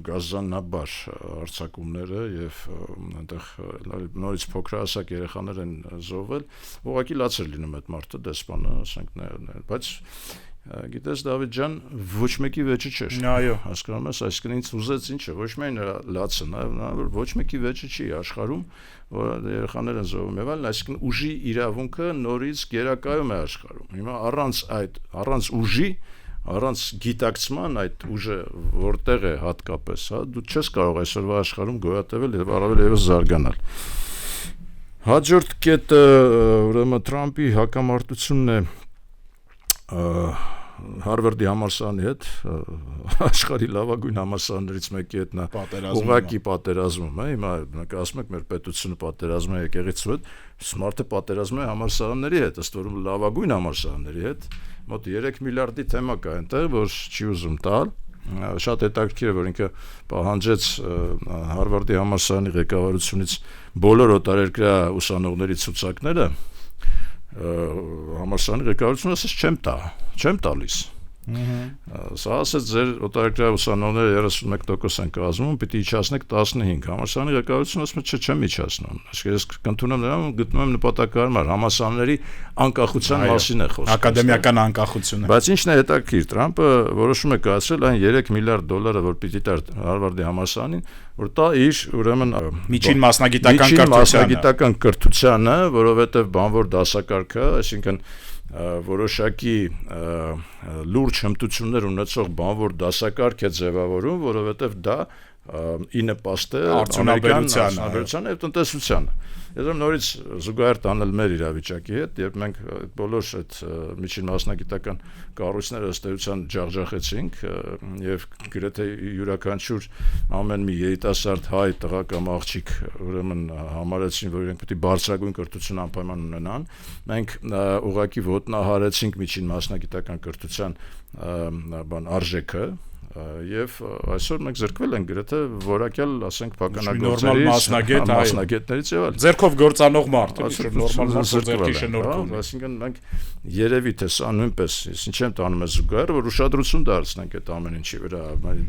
գազանաբար արձակումները եւ այնտեղ նորից փոքրահասակ երեխաներ են զոհվել, ուղղակի լաց էր լինում այդ մարդը դեսպանը, ասենք բայց գիտես Դավիթ ջան, ոչ մեկի վեճը չէր։ Այո, հասկանում ես, այսինքն ինձ ուզեց ինչը, ոչ միայն լացը, նաեւ ոչ մեկի վեճը չի աշխարհում, որ երեխաներ են զոհվում եւ այլն, այսինքն ուժի իրավունքը նորից գերակայում է աշխարհում։ Հիմա առանց ուժի, առանց գիտակցման այդ ուժը որտեղ է հատկապես, հա, դու չես կարող այսօրվա աշխարհում գոյատևել եւ առավել եւս զարգանալ։ Հաջորդ կետը ուրեմն Թրամփի հակամարտությունն է Հարվարդի համալսարանի հետ, աշխարհի լավագույն համալսարաններից մեկի հետ նա ուղղակի պատերազմում է, հիմա մենք ասում ենք մեր պետությունը պատերազմում է եկեղեցու հետ, մարդը պատերազմում է համալսարանների հետ, ըստ որում լավագույն համալսարանների հետ, մոտ 3 միլիարդի թեմա կա այնտեղ, որ չի ուզում տալ, շատ հետաքրքիր է, որ ինքը պահանջեց Հարվարդի համալսարանի ղեկավարությունից բոլոր օտարերկրյա ուսանողների ցուցակները համալսարանի ղեկավարությունը ասաց չեմ տալիս Սա ասեց ձեր օտարերկրյա ուսանողները 31% են կազմում, պիտի իջացնեք 15, համալսարանի ղեկավարությունը ասում է չեմ իջացնում, ես կընդունեմ նրան, գտնում եմ նպատակահարմար, համալսարանների անկախության մասին է խոսքը, ակադեմիական անկախությունը, բայց ինչն է հետաքրքիր, Թրամփը որոշում է կայացրել այն 3 միլիարդ դոլարը, որ պիտի տար Հարվարդի համալսարանին, որ տա իր ուրեմն միջին մասնագիտական կրթությանը, որովհետև բանվոր դասակարգը, այսինքն որոշակի լուրջ հմտություններ ունեցող բանվոր դասակարգ է ձևավորում, որովհետև դա ի նպաստ է արդյունաբերությանը եւ տնտեսությանը։ Ես նորից զուգահեռ տանել մեր իրավիճակի հետ, երբ մենք բոլոր այդ միջին մասնագիտական կառույցները ըստ էության ջախջախեցինք եւ գրեթե յուրաքանչյուր ամեն մի երիտասարդ հայ տղա կամ աղջիկ ուրեմն համարեցին, որ իրենք պետք է բարձրագույն կրթություն անպայման ունենան, մենք ուղղակի ոտնահարեցինք միջին մասնագիտական կրթության արժեքը եւ այսօր մենք զրկվել ենք գրեթե որակյալ, ասենք, փականագործներից, մասնագետներից եւ այլն։ Ձերքով գործանող մարդ, նորմալ ձերքի շնորհքով, այսինքն մենք երևի թե սա նույնպես, ինչ եմ տանում ես զուգահեռ, որ ուշադրություն դարձնենք այդ ամեն ինչի վրա,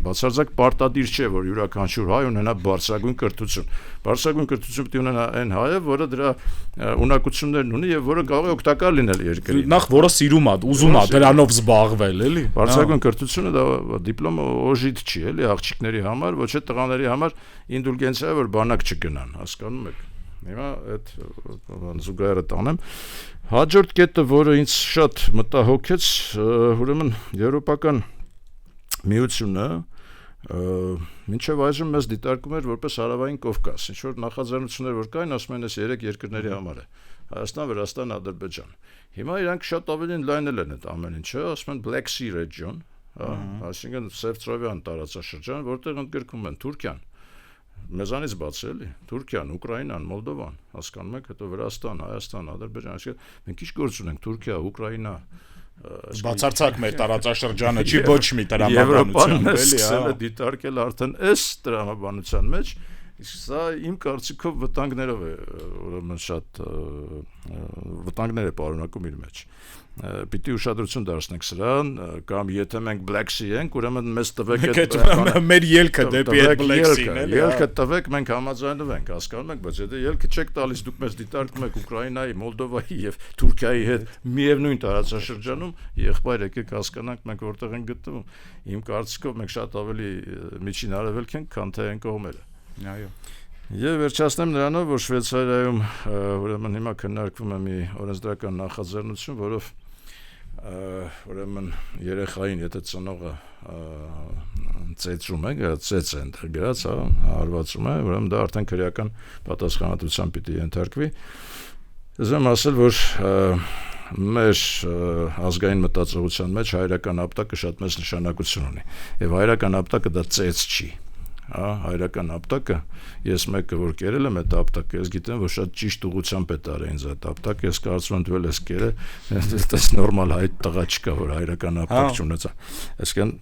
բացարձակ պարտադիր չէ, որ յուրաքանչյուր հայ ունենա բարձրագույն կրթություն։ Բարձրագույն կրթություն պետք է ունենա այն հայը, որը դրա ունակություններն ունի եւ որը կարող է օգտակար լինել երկրին։ Նախ որը սիրում է, ուզում է դրանով զբաղվել, էլի։ Բարձրագույն կրթությունը դա դիպլոմը օժիտ չի, էլի, աղջիկների համար, ոչ թե տղաների համար ինդուլգենցիա է, որ բանակ չգնան, հասկանում եք։ Հիմա այդ զուգահեռը տանեմ։ Հաջորդ կետը, որը ինձ շատ մտահոգեց, ուրեմն եվրոպական միությունը մինչև այժմ մեզ դիտարկում էր որպես հարավային Կովկաս, ինչ որ նախաձեռնություններ որ կային, ասում են, այս 3 երկրների համար է, Հայաստան, Վրաստան, Ադրբեջան։ Հիմա իրանք շատ ավելի լայնել են այդ ամեն ինչը, ասում են Black Sea region, այսինքն Սևծովյան տարածաշրջան, որտեղ ընդգրկում են Թուրքիան, մեզանից բաց էլի, Թուրքիան, Ուկրաինան, Մոլդովան, հասկանում եք, հետո Վրաստան, Հայաստան, Ադրբեջան, այսինքն մենք ինչ գործ ունենք Թուրքիա, Ուկրաինա, բացարձակ մեր տարածաշրջանը չի ոչ մի տրամաբանության, էլի, հա, դիտարկել արդեն այս տրամաբանության մեջ Իսկ սա իմ կարծիքով վտանգներով է, ուրեմն շատ վտանգներ է պարունակում իր մեջ։ Պիտի ուշադրություն դարձնենք սրան, կամ եթե մենք Black Sea ենք, ուրեմն մեզ տվեք այդ մեր ելքը դեպի այդ Black Sea-ն, էլի։ Ելքը տվեք, մենք համաձայնվենք, հասկանում եք, բայց եթե ելքը չեք տալիս, դուք մեզ դիտարկում եք Ուկրաինայի, Մոլդովայի եւ Թուրքիայի հետ միևնույն տարածաշրջանում, եղբայր եկեք հասկանանք մենք որտեղ ենք գտնվում։ Իմ կարծիքով մենք շատ ավելի միջին արևելք ենք, քան թե այն կողմերը։ Այո։ Եվ վերջացնեմ նրանով, որ Շվեյցարիայում ուրեմն հիմա քննարկվում է մի օրենսդրական նախաձեռնություն, որով ուրեմն երեխային, եթե ծնողը ծեծում է, ծեծ է ընդհանուր գրած, հարվածում է, ուրեմն դա արդեն քրեական պատասխանատվության պիտի ենթարկվի։ Ուզում ասել, որ մեր ազգային մտածողության մեջ հայրական ապտակը շատ մեծ նշանակություն ունի, եւ հայրական ապտակը դա ծեծ չի։ Հայրական ապտակը, ես մեկը որ կերել եմ այդ ապտակը, ես գիտեմ, որ շատ ճիշտ ուղղությամբ է տարել ինձ այդ ապտակը, ես կարծում եմ դու ես կերել, այդպես նորմալ հայ տղա չկա, որ հայրական ապտակ չունեցա։ Այսինքն,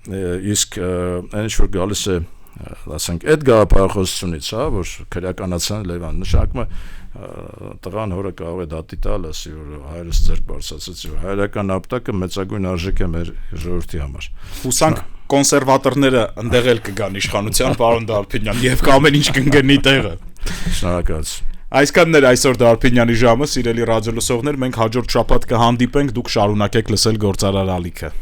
իսկ այն ինչ որ գալիս է, ասենք, այդ գաղափարախոսությունից, որ քրեականացան Լևան, նշանակում է տղան հորը կարող է դատի տալ, ասի, որ հայրս ձեռք բարձրացրեց, որ հայրական ապտակը մեծագույն արժեք է մեր ժողովրդի համար։ Հուսանք կոնսերվատորները ընդեղ էլ կգան իշխանության, պարոն Դարփինյան, եւ կամեն ինչ կընկնի տեղը։ Շնորհակալություն։ Այսքանն էր այսօր Դարփինյանի ժամը, սիրելի ռադիոլսողներ, մենք հաջորդ շաբաթ կհանդիպենք, դուք շարունակեք լսել Գործարար ալիքը։